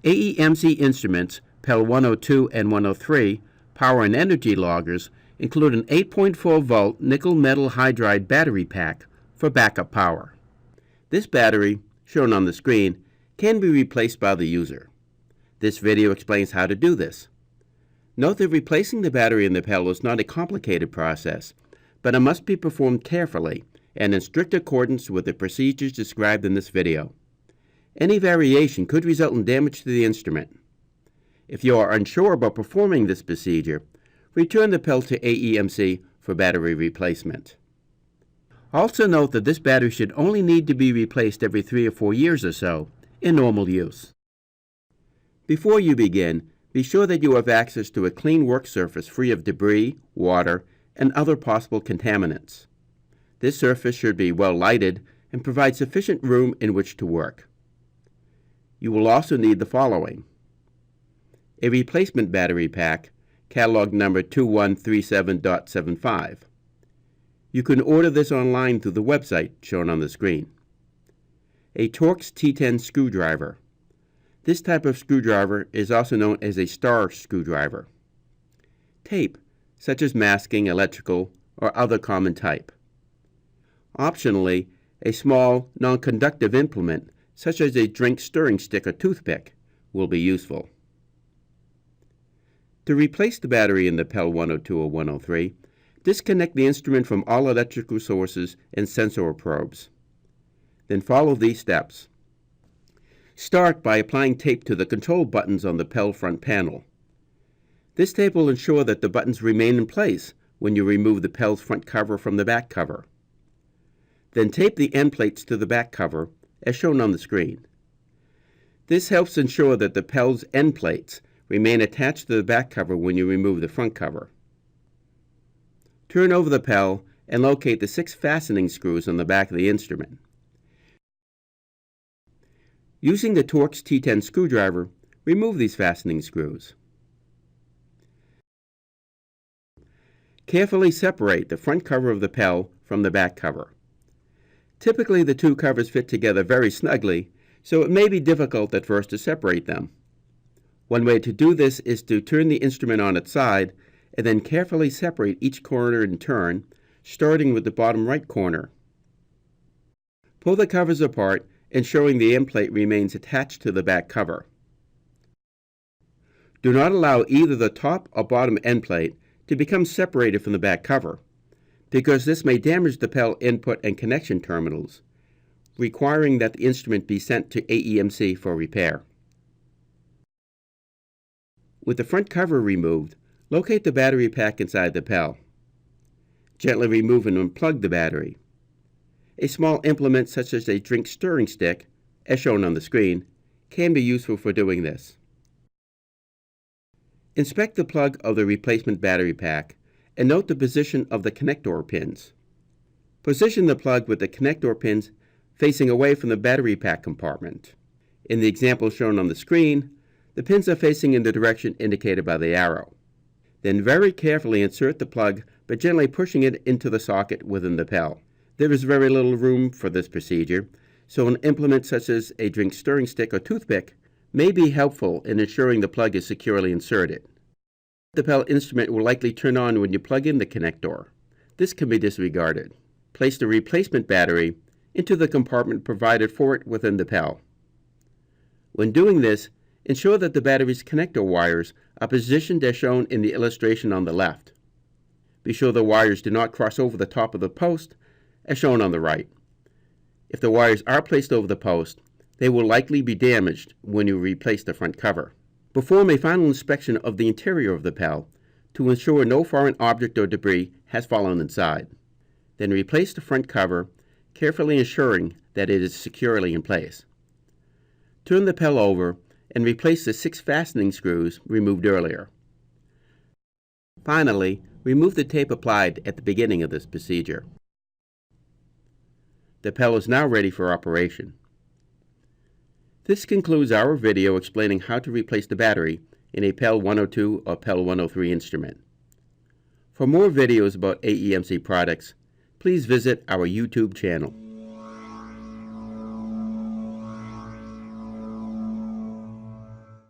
AEMC instruments, PEL 102 and 103, power and energy loggers, include an 8.4-volt nickel metal hydride battery pack for backup power. This battery, shown on the screen, can be replaced by the user. This video explains how to do this. Note that replacing the battery in the PEL is not a complicated process, but it must be performed carefully and in strict accordance with the procedures described in this video. Any variation could result in damage to the instrument. If you are unsure about performing this procedure, return the PEL to AEMC for battery replacement. Also note that this battery should only need to be replaced every 3 or 4 years or so in normal use. Before you begin, be sure that you have access to a clean work surface free of debris, water, and other possible contaminants. This surface should be well lighted and provide sufficient room in which to work. You will also need the following: a replacement battery pack, catalog number 2137.75. You can order this online through the website shown on the screen. A Torx T10 screwdriver. This type of screwdriver is also known as a star screwdriver. Tape, such as masking, electrical, or other common type. Optionally, a small, non-conductive implement, such as a drink stirring stick or toothpick, will be useful. To replace the battery in the PEL 102 or 103, disconnect the instrument from all electrical sources and sensor probes. Then follow these steps. Start by applying tape to the control buttons on the PEL front panel. This tape will ensure that the buttons remain in place when you remove the PEL's front cover from the back cover. Then tape the end plates to the back cover, as shown on the screen. This helps ensure that the PEL's end plates remain attached to the back cover when you remove the front cover. Turn over the PEL and locate the 6 fastening screws on the back of the instrument. Using the Torx T10 screwdriver, remove these fastening screws. Carefully separate the front cover of the PEL from the back cover. Typically, the two covers fit together very snugly, so it may be difficult at first to separate them. One way to do this is to turn the instrument on its side and then carefully separate each corner in turn, starting with the bottom right corner. Pull the covers apart, ensuring the end plate remains attached to the back cover. Do not allow either the top or bottom end plate to become separated from the back cover, because this may damage the PEL input and connection terminals, requiring that the instrument be sent to AEMC for repair. With the front cover removed, locate the battery pack inside the PEL. Gently remove and unplug the battery. A small implement such as a drink stirring stick, as shown on the screen, can be useful for doing this. Inspect the plug of the replacement battery pack and note the position of the connector pins. Position the plug with the connector pins facing away from the battery pack compartment. In the example shown on the screen, the pins are facing in the direction indicated by the arrow. Then very carefully insert the plug by gently pushing it into the socket within the PEL. There is very little room for this procedure, so an implement such as a drink stirring stick or toothpick may be helpful in ensuring the plug is securely inserted. The PEL instrument will likely turn on when you plug in the connector. This can be disregarded. Place the replacement battery into the compartment provided for it within the PEL. When doing this, ensure that the battery's connector wires are positioned as shown in the illustration on the left. Be sure the wires do not cross over the top of the post, as shown on the right. If the wires are placed over the post, they will likely be damaged when you replace the front cover. Perform a final inspection of the interior of the PEL to ensure no foreign object or debris has fallen inside. Then replace the front cover, carefully ensuring that it is securely in place. Turn the PEL over and replace the 6 fastening screws removed earlier. Finally, remove the tape applied at the beginning of this procedure. The PEL is now ready for operation. This concludes our video explaining how to replace the battery in a PEL 102 or PEL 103 instrument. For more videos about AEMC products, please visit our YouTube channel.